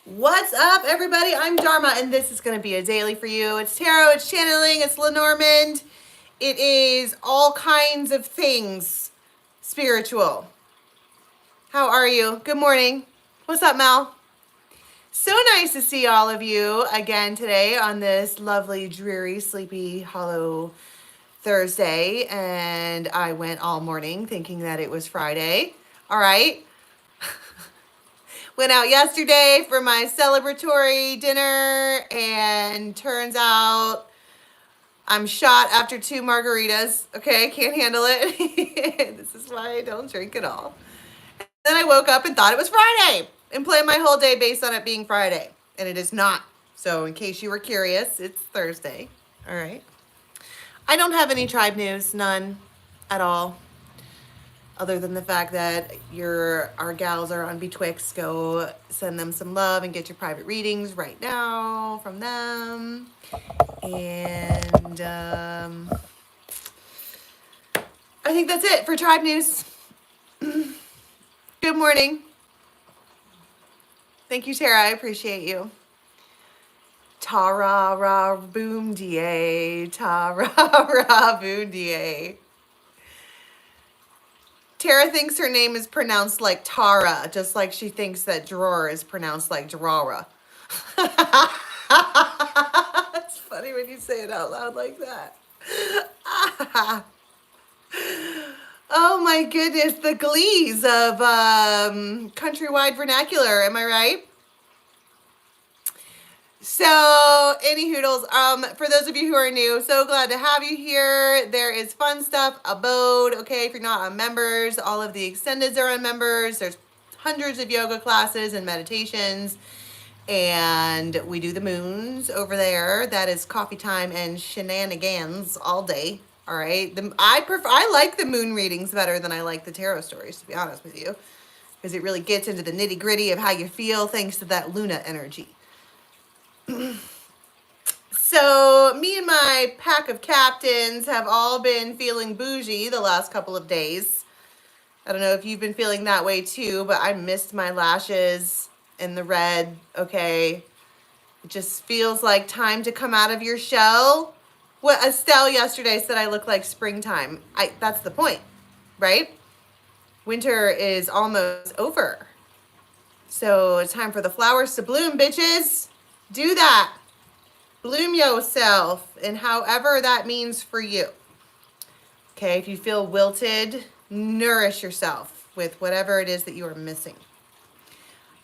What's up, everybody? I'm Dharma, and this is going to be a daily for you. It's tarot, it's channeling, it's Lenormand. It is all kinds of things spiritual. How are you? Good morning. What's up, Mel? So nice to see all of you again today on this lovely, dreary, sleepy, hollow Thursday. And I went all morning thinking that it was Friday. All right. Went out yesterday for my celebratory dinner, and turns out I'm shot after 2 margaritas. Okay, can't handle it. This is why I don't drink at all. And then I woke up and thought it was Friday and planned my whole day based on it being Friday. And it is not. So in case you were curious, it's Thursday. All right. I don't have any tribe news, none at all. Other than the fact that our gals are on Betwixt, go send them some love and get your private readings right now from them. And I think that's it for tribe news. Good morning. Thank you, Tara. I appreciate you. Ta-ra-ra boom da, ta-ra-ra boom da. Tara thinks her name is pronounced like Tara, just like she thinks that drawer is pronounced like Drawra. It's funny when you say it out loud like that. Oh my goodness, the glees of countrywide vernacular, am I right? So, any hoodles, for those of you who are new, so glad to have you here. There is fun stuff, abode, okay, if you're not on members, all of the extendeds are on members. There's hundreds of yoga classes and meditations, and we do the moons over there. That is coffee time and shenanigans all day, all right? I like the moon readings better than I like the tarot stories, to be honest with you, because it really gets into the nitty gritty of how you feel thanks to that Luna energy. So me and my pack of captains have all been feeling bougie the last couple of days. I don't know if you've been feeling that way too, but I missed my lashes in the red, okay? It just feels like time to come out of your shell. What Estelle yesterday said I look like springtime. That's the point, right? Winter is almost over. So it's time for the flowers to bloom, bitches. Do that. Bloom yourself, and however that means for you. Okay, if you feel wilted, nourish yourself with whatever it is that you are missing.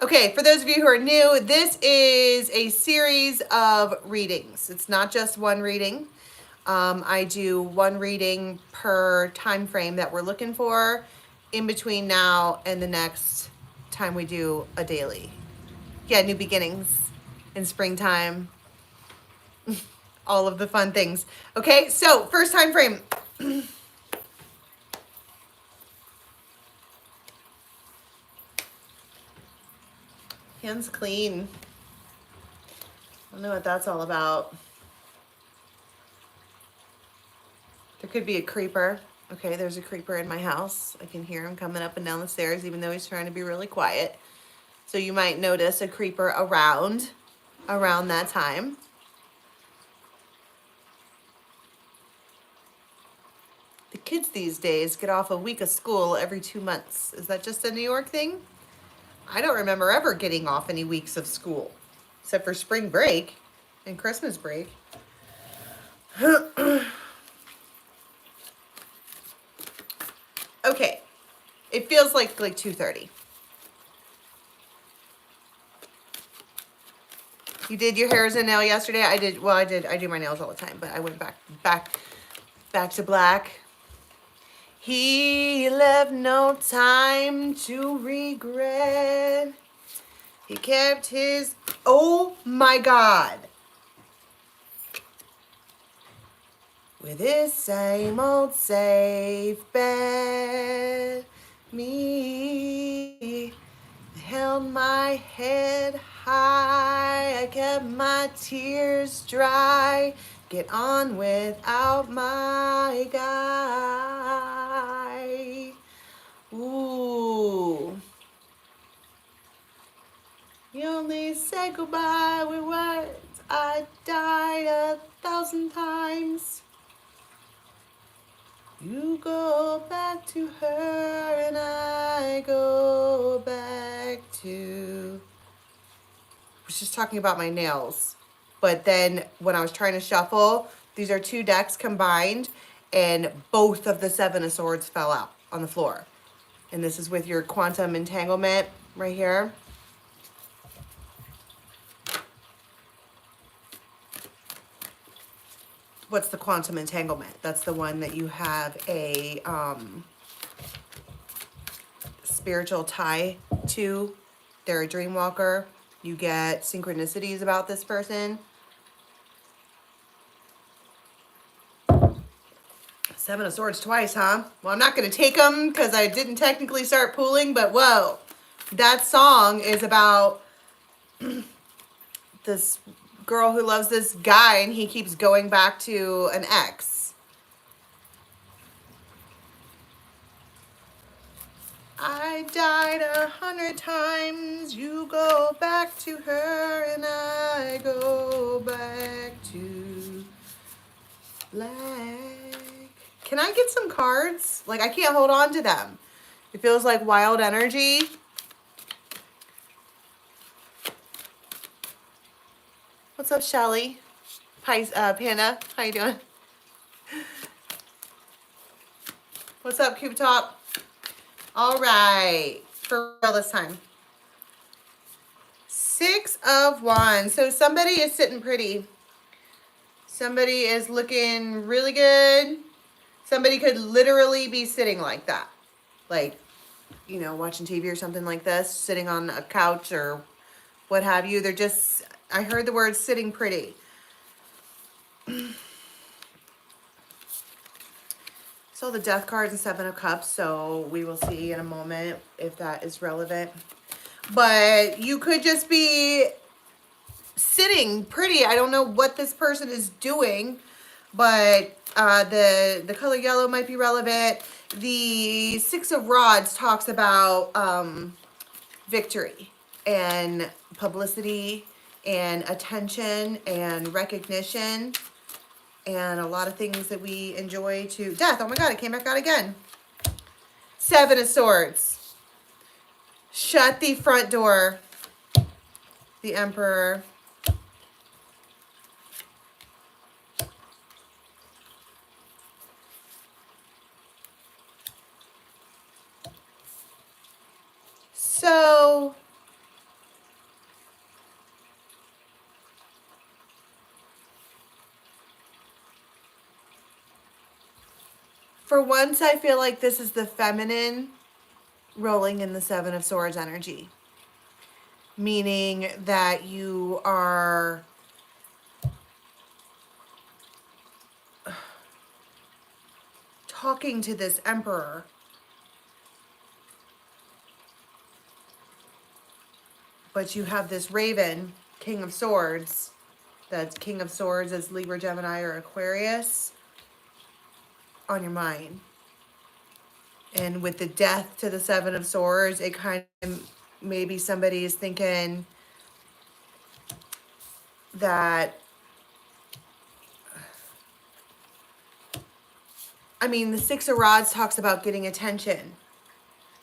Okay, for those of you who are new, this is a series of readings. It's not just one reading. I do one reading per time frame that we're looking for in between now and the next time we do a daily. Yeah, new beginnings in springtime. All of the fun things. Okay, so first time frame. Hands clean. I don't know what that's all about. There could be a creeper. Okay, there's a creeper in my house. I can hear him coming up and down the stairs, even though he's trying to be really quiet. So you might notice a creeper around that time. The kids these days get off a week of school every 2 months. Is that just a New York thing? I don't remember ever getting off any weeks of school, except for spring break and Christmas break. Okay, it feels like 2:30. You did your hairs and nail yesterday? I did. Well, I do my nails all the time, but I went back to black. He left no time to regret. He kept his, oh my God. With his same old safe bet. Me held my head high. I kept my tears dry. Get on without my guy. Ooh. You only say goodbye with words. I died 1,000 times. You go back to her and I go back to... I was just talking about my nails. But then when I was trying to shuffle, these are two decks combined and both of the Seven of Swords fell out on the floor. And this is with your quantum entanglement right here. What's the quantum entanglement? That's the one that you have a spiritual tie to. They're a dream walker. You get synchronicities about this person. Seven of Swords twice, huh? Well, I'm not going to take them because I didn't technically start pooling, but whoa. That song is about this girl who loves this guy and he keeps going back to an ex. I died 100 times, you go back to her and I go back to black. Can I get some cards? Like, I can't hold on to them. It feels like wild energy. What's up, Shelly? Panda, how you doing? What's up, Cube Top? All right, for real this time. 6 of Wands. So somebody is sitting pretty. Somebody is looking really good. Somebody could literally be sitting like that. Like, you know, watching TV or something like this, sitting on a couch or what have you. They're just, I heard the word sitting pretty. So the Death cards and 7 of Cups, so we will see in a moment if that is relevant. But you could just be sitting pretty. I don't know what this person is doing, but the color yellow might be relevant. The 6 of Rods talks about victory and publicity and attention and recognition and a lot of things that we enjoy to... Death, oh my God, it came back out again. 7 of Swords. Shut the front door. The Emperor. So... for once, I feel like this is the feminine rolling in the 7 of Swords energy. Meaning that you are talking to this Emperor. But you have this Raven, King of Swords. That's King of Swords is Libra, Gemini, or Aquarius on your mind. And with the Death to the 7 of Swords, it kind of, maybe somebody is thinking that, I mean, the 6 of Rods talks about getting attention.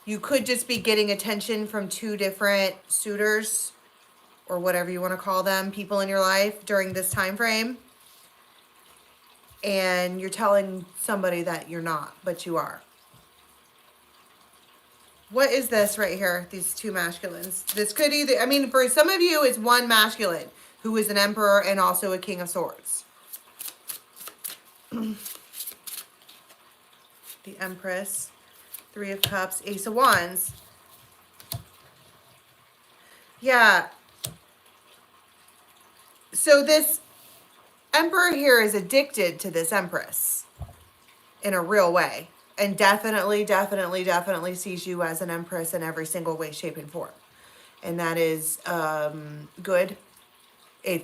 You could just be getting attention from 2 different suitors or whatever you want to call them, people in your life during this time frame. And you're telling somebody that you're not, but you are. What is this right here? These 2 masculines. This could either, I mean, for some of you, it's one masculine who is an Emperor and also a King of Swords. The Empress, 3 of Cups, Ace of Wands. Yeah. So this Emperor here is addicted to this Empress in a real way. And definitely sees you as an Empress in every single way, shape, and form. And that is good. As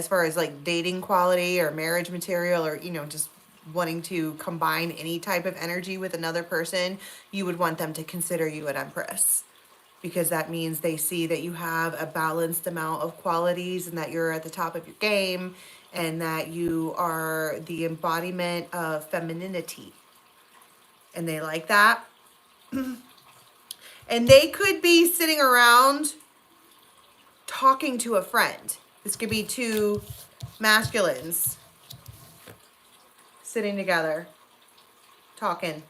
far as like dating quality or marriage material or, you know, just wanting to combine any type of energy with another person, you would want them to consider you an Empress. because that means they see that you have a balanced amount of qualities and that you're at the top of your game and that you are the embodiment of femininity. And they like that. And they could be sitting around talking to a friend. This could be two masculines sitting together, talking.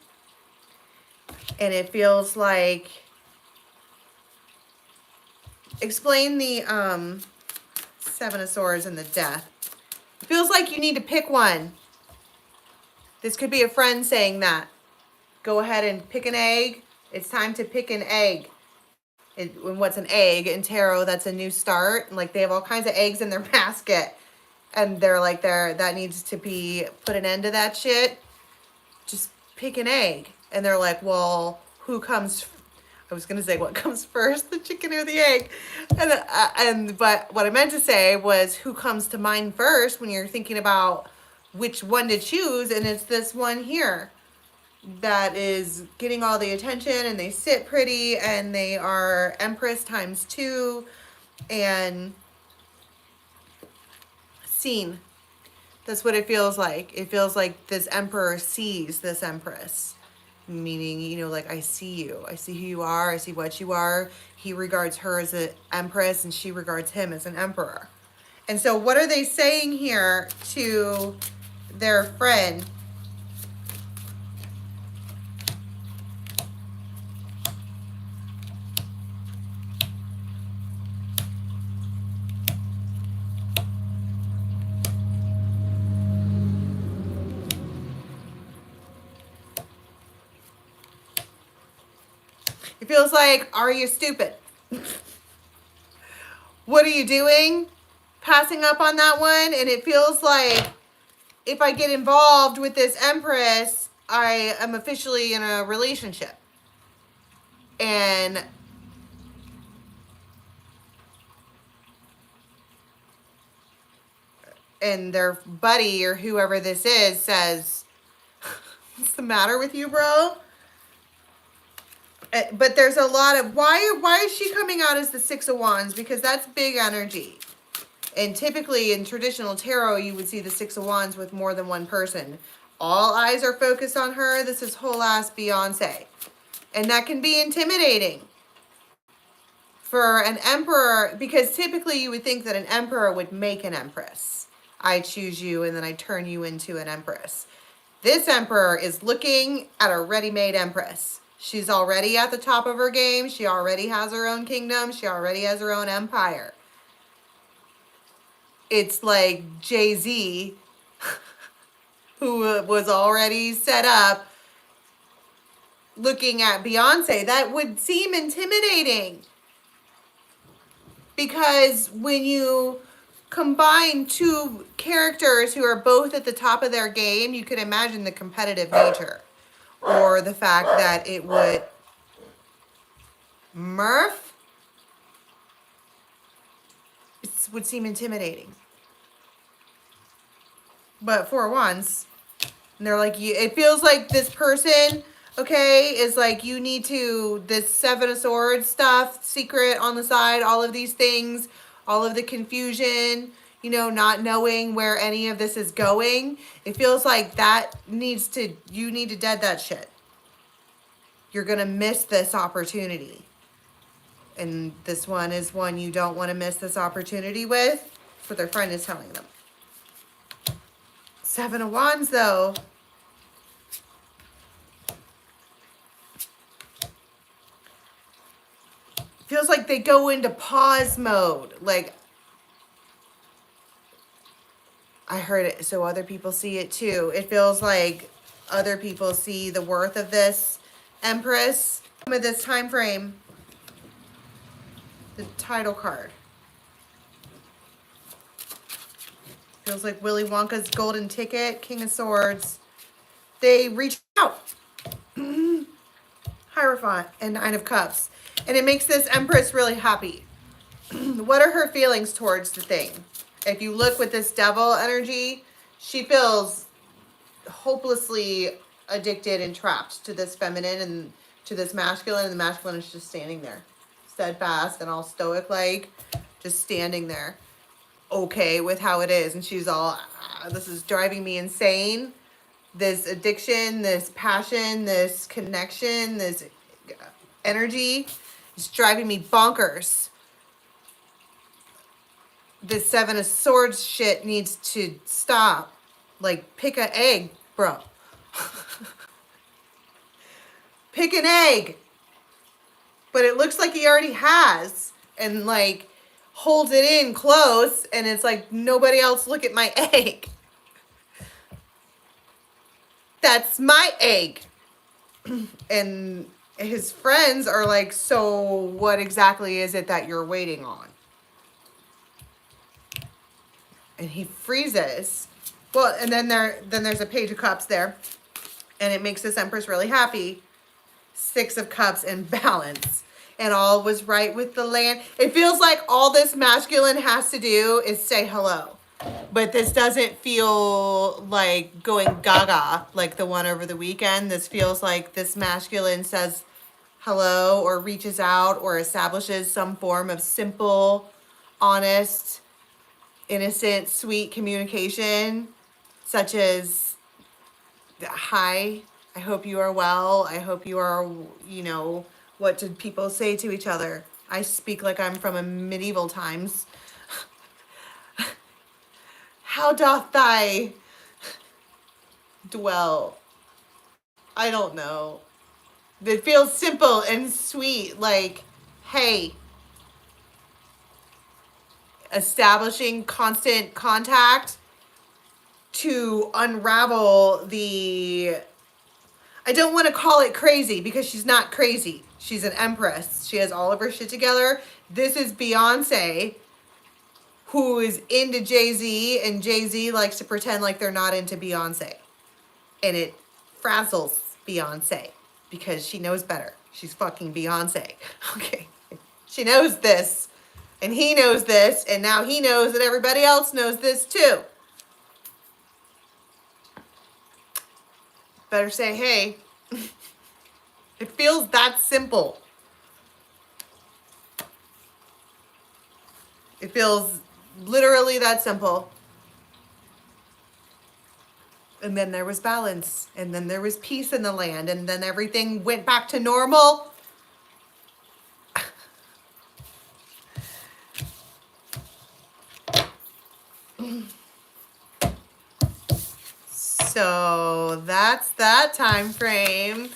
And it feels like, explain the Seven of Swords and the Death. It feels like you need to pick one. This could be a friend saying that. Go ahead and pick an egg. It's time to pick an egg. And what's an egg? In tarot, that's a new start. And like they have all kinds of eggs in their basket. And they're like, that needs to be, put an end to that shit. Just pick an egg. And they're like, well, who comes, I was going to say, what comes first, the chicken or the egg? But what I meant to say was who comes to mind first when you're thinking about which one to choose. And it's this one here that is getting all the attention, and they sit pretty, and they are Empress times 2 and seen. That's what it feels like. It feels like this Emperor sees this Empress. Meaning, you know, like, I see you. I see who you are. I see what you are. He regards her as an Empress, and she regards him as an Emperor. And so what are they saying here to their friend? It feels like, are you stupid? What are you doing? Passing up on that one. And it feels like if I get involved with this Empress, I am officially in a relationship. And their buddy or whoever this is says, what's the matter with you, bro? But there's a lot of, why is she coming out as the Six of Wands? Because that's big energy. And typically in traditional tarot, you would see the Six of Wands with more than one person. All eyes are focused on her. This is whole ass Beyonce. And that can be intimidating for an emperor, because typically you would think that an emperor would make an empress. I choose you and then I turn you into an empress. This emperor is looking at a ready-made empress. She's already at the top of her game. She already has her own kingdom. She already has her own empire. It's like Jay-Z, who was already set up, looking at Beyonce. That would seem intimidating. Because when you combine two characters who are both at the top of their game, you can imagine the competitive nature. Or the fact that it would, Murph, it would seem intimidating. But for once, and they're like, it feels like this person, okay, is like, you need to, this Seven of Swords stuff, secret on the side, all of these things, all of the confusion, you know, not knowing where any of this is going. It feels like that needs to, you need to dead that shit. You're going to miss this opportunity. And this one is one you don't want to miss this opportunity with. That's what their friend is telling them. Seven of Wands, though. Feels like they go into pause mode. Like, I heard it, so other people see it too. It feels like other people see the worth of this Empress with this time frame. The title card. Feels like Willy Wonka's golden ticket, King of Swords. They reach out. Hierophant and Nine of Cups. And it makes this Empress really happy. What are her feelings towards the thing? If you look with this Devil energy, she feels hopelessly addicted and trapped to this feminine and to this masculine, and the masculine is just standing there. steadfast and all stoic like, just standing there, okay with how it is. And she's all, this is driving me insane. This addiction, this passion, this connection, this energy is driving me bonkers. This Seven of Swords shit needs to stop. Like, pick an egg, bro. Pick an egg. But it looks like he already has. And, like, holds it in close. And it's like, nobody else look at my egg. That's my egg. And his friends are like, so what exactly is it that you're waiting on? And he freezes. Well, and then there's a Page of Cups there. And it makes this Empress really happy. Six of Cups and balance. And all was right with the land. It feels like all this masculine has to do is say hello. But this doesn't feel like going gaga like the one over the weekend. This feels like this masculine says hello or reaches out or establishes some form of simple, honest, innocent, sweet communication, such as, hi, I hope you are well. I hope you are, you know, what did people say to each other? I speak like I'm from a medieval times. How doth thy dwell? I don't know. It feels simple and sweet, like, hey, establishing constant contact to unravel the, I don't want to call it crazy because she's not crazy. She's an empress. She has all of her shit together. This is Beyonce, who is into Jay-Z, and Jay-Z likes to pretend like they're not into Beyonce. And it frazzles Beyonce because she knows better. She's fucking Beyonce. Okay. She knows this. And he knows this, and now he knows that everybody else knows this too. Better say, hey. It feels that simple. It feels literally that simple. And then there was balance, and then there was peace in the land, and then everything went back to normal. So that's that time frame.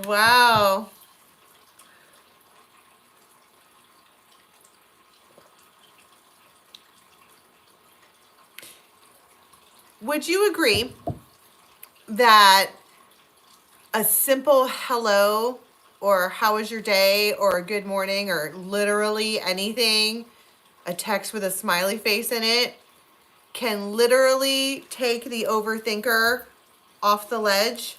Wow. Would you agree that a simple hello or how was your day or a good morning or literally anything, a text with a smiley face in it, can literally take the overthinker off the ledge?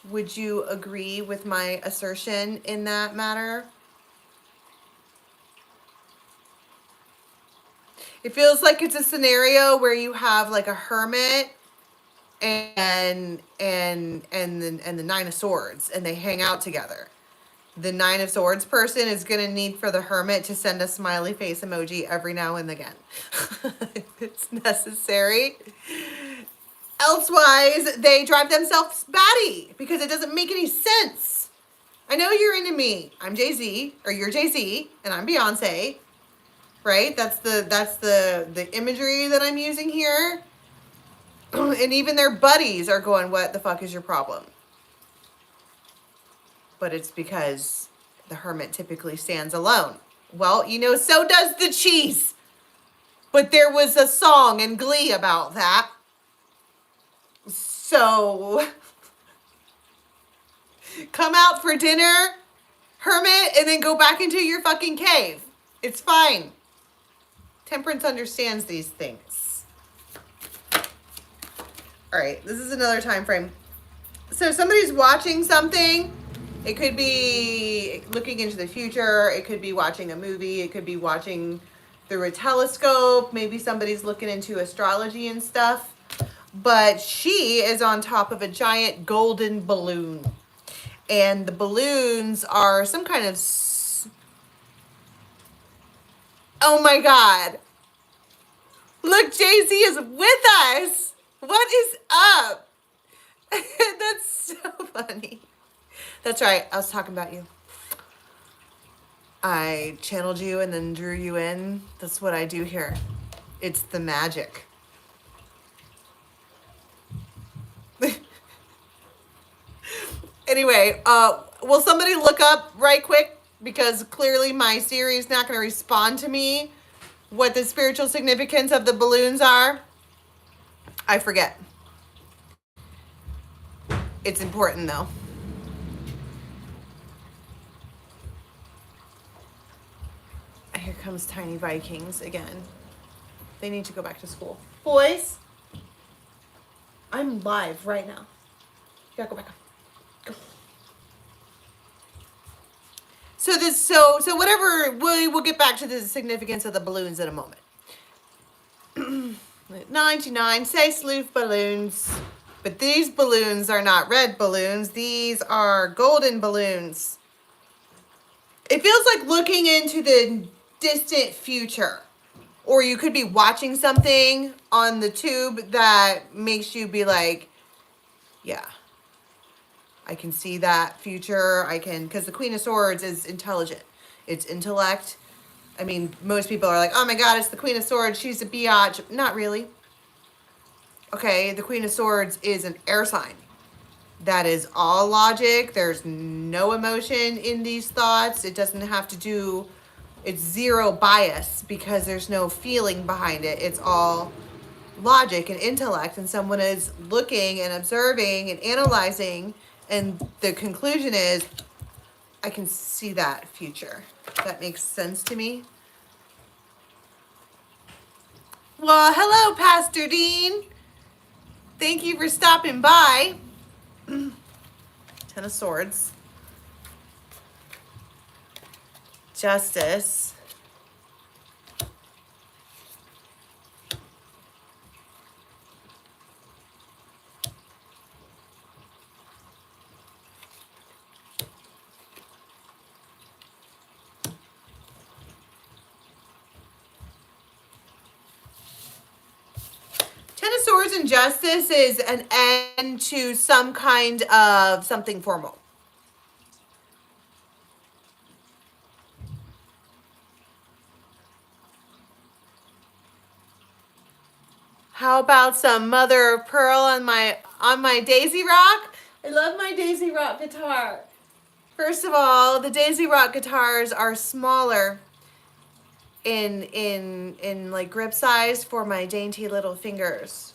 Would you agree with my assertion in that matter? It feels like it's a scenario where you have like a hermit and the Nine of Swords, and they hang out together. The Nine of Swords person is going to need for the hermit to send a smiley face emoji every now and again. It's necessary. Elsewise, they drive themselves batty because it doesn't make any sense. I know you're into me. I'm Jay-Z, or you're Jay-Z, and I'm Beyonce. Right? That's the imagery that I'm using here. And even their buddies are going, what the fuck is your problem? But it's because the hermit typically stands alone. Well, you know, so does the cheese. But there was a song in Glee about that. So, come out for dinner, hermit, and then go back into your fucking cave. It's fine. Temperance understands these things. All right, this is another time frame. So somebody's watching something. It could be looking into the future. It could be watching a movie. It could be watching through a telescope. Maybe somebody's looking into astrology and stuff. But she is on top of a giant golden balloon. And the balloons are some kind of... Oh my God. Look, Jay-Z is with us. What is up? That's so funny. That's right. I was talking about you. I channeled you and then drew you in. That's what I do here. It's the magic. Anyway, will somebody look up right quick? Because clearly my Siri is not going to respond to me what the spiritual significance of the balloons are. I forget. It's important though. Here comes Tiny Vikings again. They need to go back to school. Boys, I'm live right now. You gotta go back up. Go. So whatever, we'll get back to the significance of the balloons in a moment. 99, say sleuth balloons. But these balloons are not red balloons. These are golden balloons. It feels like looking into the distant future. Or you could be watching something on the tube that makes you be like, yeah, I can see that future. I can, because the Queen of Swords is intelligent. It's intellect. I mean, most people are like, oh my God, it's the Queen of Swords. She's a biatch. Not really. Okay, the Queen of Swords is an air sign. That is all logic. There's no emotion in these thoughts. It doesn't have to do, it's zero bias because there's no feeling behind it. It's all logic and intellect. And someone is looking and observing and analyzing. And the conclusion is, I can see that future. That makes sense to me. Well, hello, Pastor Dean. Thank you for stopping by. 10 of Swords. Justice. Ten of Swords and Justice is an end to some kind of something formal. How about some mother of pearl on my Daisy Rock? I love my Daisy Rock guitar. First of all, the Daisy Rock guitars are smaller in like grip size for my dainty little fingers.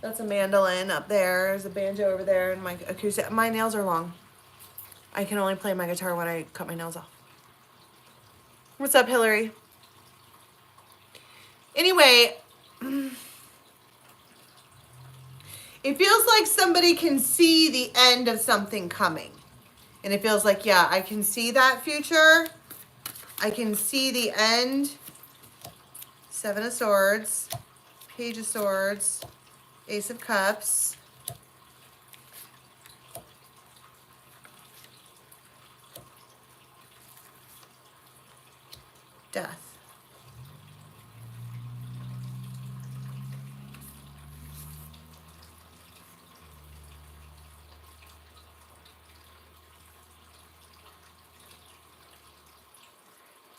That's a mandolin up there. There's a banjo over there and my acoustic. My nails are long. I can only play my guitar when I cut my nails off. What's up, Hillary? Anyway, it feels like somebody can see the end of something coming. And it feels like, yeah, I can see that future. I can see the end. 7 of Swords, Page of Swords, Ace of Cups. Death.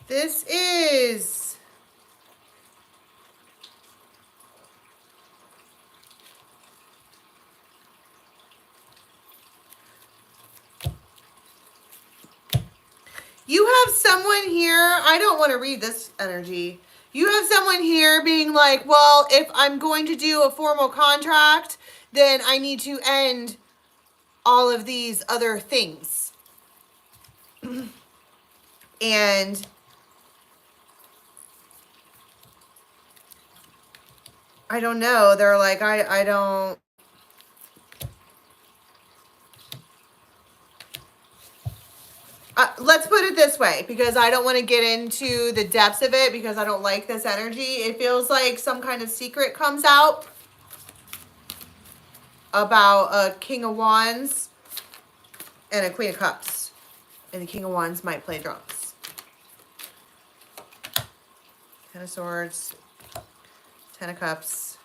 This is you have someone here. I don't want to read this energy. You have someone here being like, well, if I'm going to do a formal contract, then I need to end all of these other things. And I don't know. They're like, I don't. Let's put it this way, because I don't want to get into the depths of it because I don't like this energy. It feels like some kind of secret comes out about a King of Wands. and a Queen of Cups. And the King of Wands might play drums. Ten of Swords, Ten of Cups.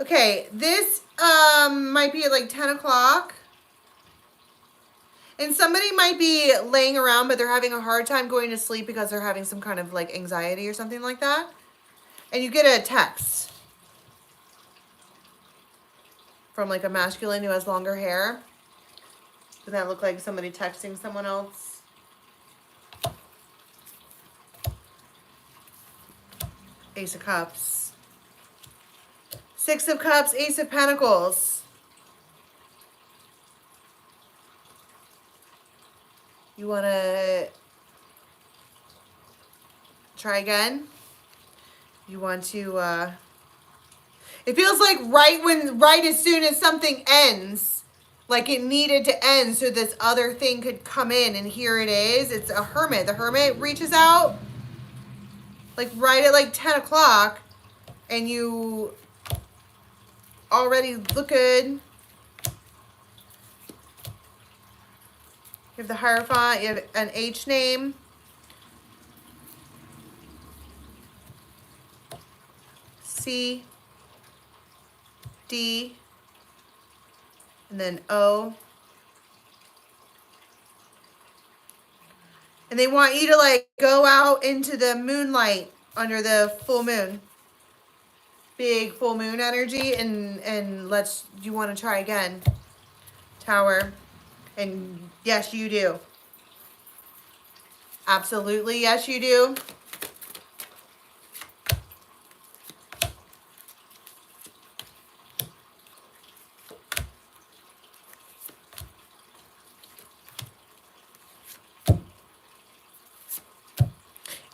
Okay, this might be at like 10 o'clock. And somebody might be laying around, but they're having a hard time going to sleep because they're having some kind of like anxiety or something like that. And you get a text from like a masculine who has longer hair. Does that look like somebody texting someone else? Ace of Cups. Six of Cups, Ace of Pentacles. You want to try again? You want to, it feels like right as soon as something ends, like it needed to end so this other thing could come in, and here it is. It's a Hermit. The Hermit reaches out like right at like 10 o'clock, and you already look good. You have the Hierophant, you have an H name. C, D, and then O. And they want you to like go out into the moonlight under the full moon. Big full moon energy, and you want to try again. Tower. And yes, you do. Absolutely, yes, you do.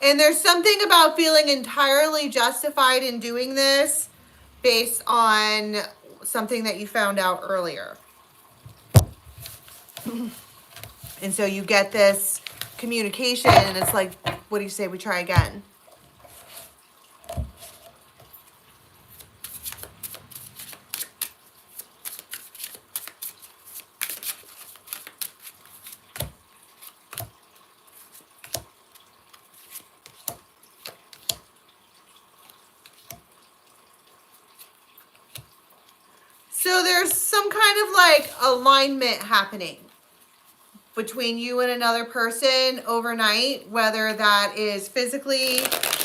And there's something about feeling entirely justified in doing this based on something that you found out earlier. And so you get this communication, and it's like, what do you say we try again? So there's some kind of like alignment happening between you and another person overnight, whether that is physically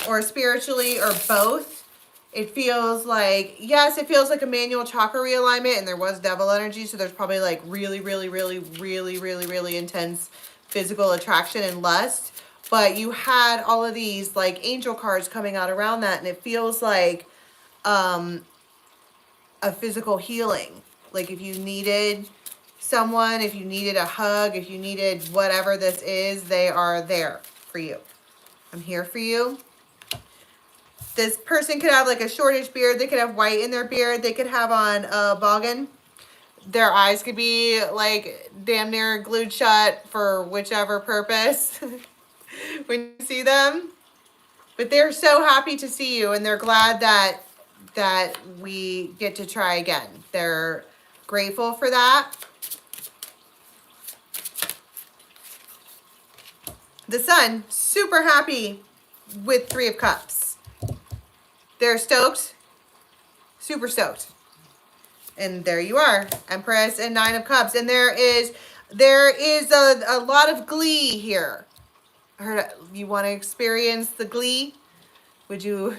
or spiritually or both. It feels like, yes, it feels like a manual chakra realignment, and there was devil energy, so there's probably like really intense physical attraction and lust. But you had all of these like angel cards coming out around that, and it feels like a physical healing. Like if you needed someone, if you needed a hug, if you needed whatever this is, they are there for you. I'm here for you. This person could have like a shortish beard. They could have white in their beard. They could have on a boggin. Their eyes could be like damn near glued shut for whichever purpose when you see them. But they're so happy to see you, and they're glad that we get to try again. They're grateful for that. The Sun, super happy with Three of Cups. They're stoked, super stoked. And there you are, Empress and Nine of Cups. And there is a lot of glee here. I heard you want to experience the glee. Would you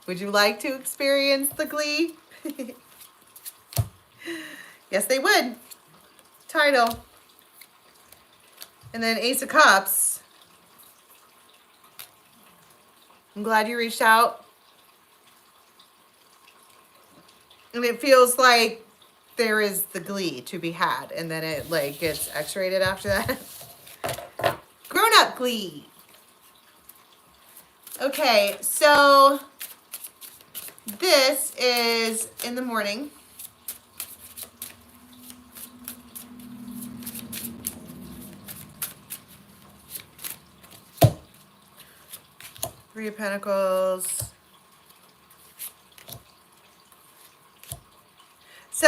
like to experience the glee? Yes, they would. Title. And then Ace of Cups. I'm glad you reached out. And it feels like there is the glee to be had, and then it like gets X-rated after that. Grown-up glee. Okay, so this is in the morning. Three of Pentacles,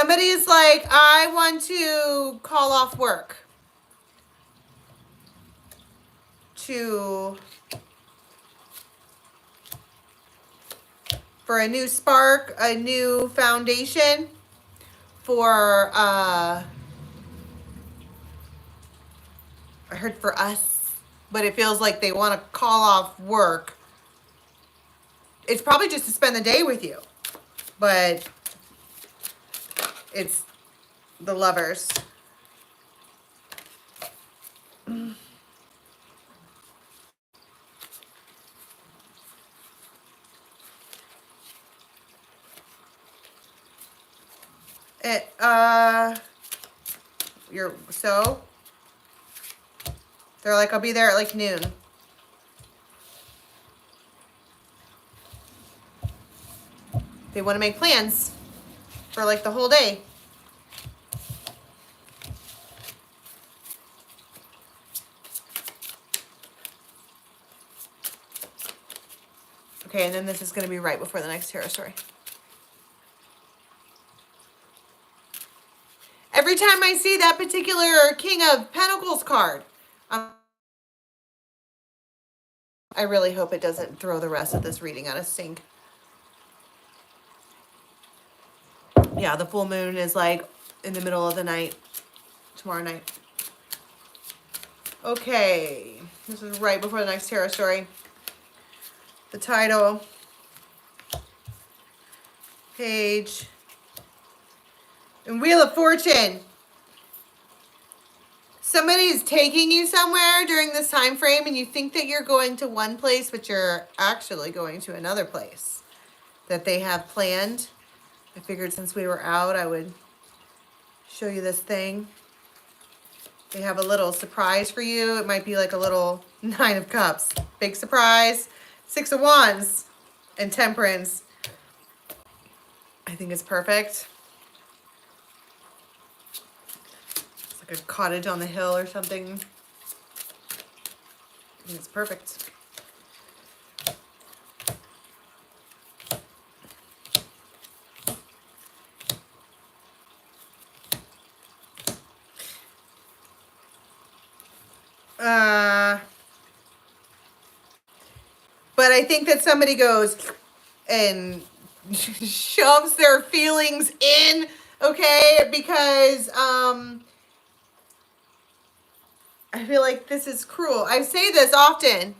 Somebody is like, I want to call off work for a new spark, a new foundation, for I heard for us, but it feels like they want to call off work. It's probably just to spend the day with you, but it's the Lovers. It, they're like, I'll be there at like noon. They want to make plans for like the whole day. Okay, and then this is going to be right before the next tarot story. Every time I see that particular King of Pentacles card, I really hope it doesn't throw the rest of this reading out of sync. Yeah, the full moon is like in the middle of the night, tomorrow night. Okay, this is right before the next tarot story. The title, page, and Wheel of Fortune. Somebody is taking you somewhere during this time frame and you think that you're going to one place, but you're actually going to another place that they have planned. I figured since we were out, I would show you this thing. They have a little surprise for you. It might be like a little 9 of Cups. Big surprise. 6 of Wands and Temperance. I think it's perfect. It's like a cottage on the hill or something. I think it's perfect. But I think that somebody goes and shoves their feelings in, okay? Because I feel like this is cruel. I say this often.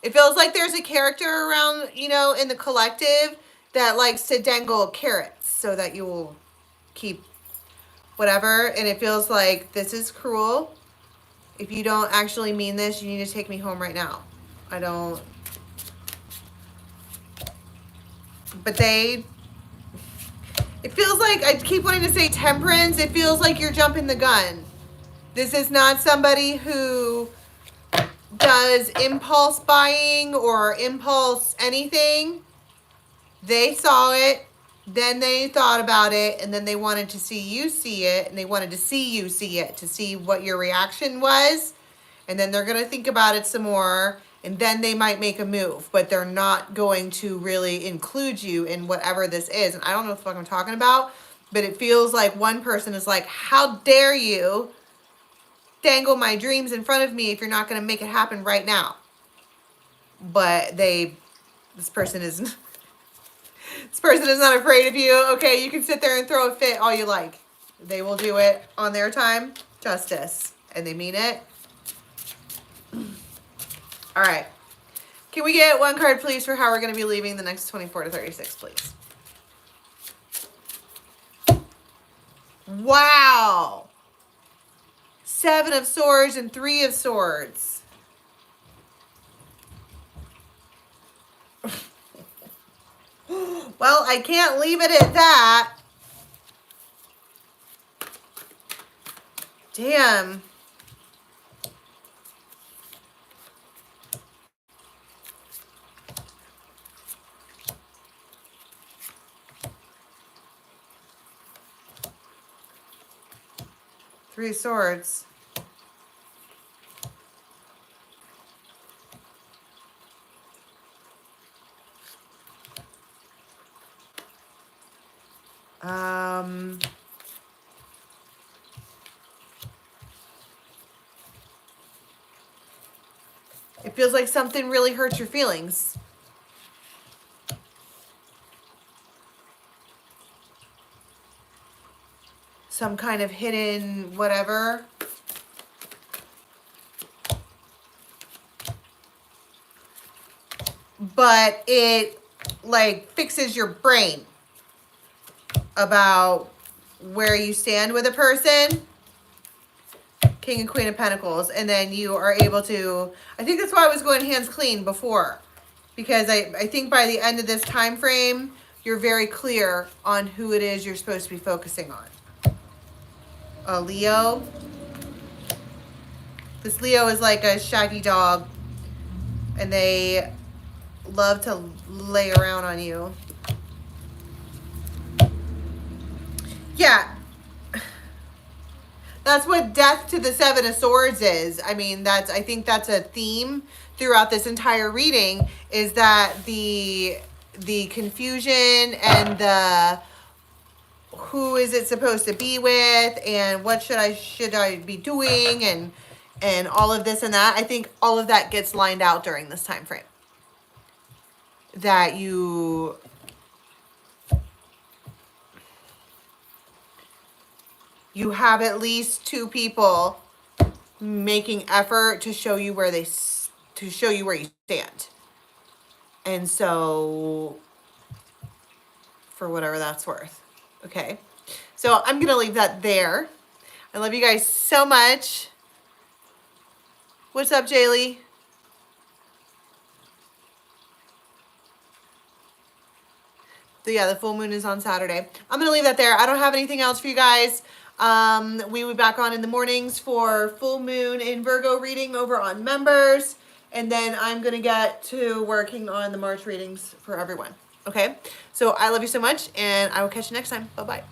It feels like there's a character around, you know, in the collective that likes to dangle carrots so that you will keep whatever. And it feels like this is cruel. If you don't actually mean this, you need to take me home right now. I don't. But it feels like, I keep wanting to say Temperance. It feels like you're jumping the gun. This is not somebody who does impulse buying or impulse anything. They saw it, then they thought about it, and then they wanted to see you see it, and they wanted to see you see it to see what your reaction was. And then they're going to think about it some more, and then they might make a move, but they're not going to really include you in whatever this is. And I don't know what the fuck I'm talking about, but it feels like one person is like, how dare you dangle my dreams in front of me if you're not going to make it happen right now? But this person is not afraid of you. Okay, you can sit there and throw a fit all you like. They will do it on their time. Justice. And they mean it. All right. Can we get one card, please, for how we're going to be leaving the next 24 to 36, please? Wow. 7 of Swords and 3 of Swords. Well, I can't leave it at that. Damn. Three of Swords. It feels like something really hurts your feelings. Some kind of hidden whatever. But it like fixes your brain about where you stand with a person. King and Queen of Pentacles. And then you are able to, I think that's why I was going hands clean before. Because I think by the end of this time frame, you're very clear on who it is you're supposed to be focusing on. A Leo. This Leo is like a shaggy dog. And they love to lay around on you. Yeah. That's what Death to the Seven of Swords is. I mean, I think that's a theme throughout this entire reading, is that the confusion and the who is it supposed to be with and what should I be doing and all of this and that. I think all of that gets lined out during this time frame. That you have at least two people making effort to show you where you stand. And so, for whatever that's worth. Okay. So I'm going to leave that there. I love you guys so much. What's up, Jaylee? So yeah, the full moon is on Saturday. I'm going to leave that there. I don't have anything else for you guys. We will be back on in the mornings for full moon in Virgo reading over on members. And then I'm going to get to working on the March readings for everyone. Okay. So I love you so much and I will catch you next time. Bye-bye.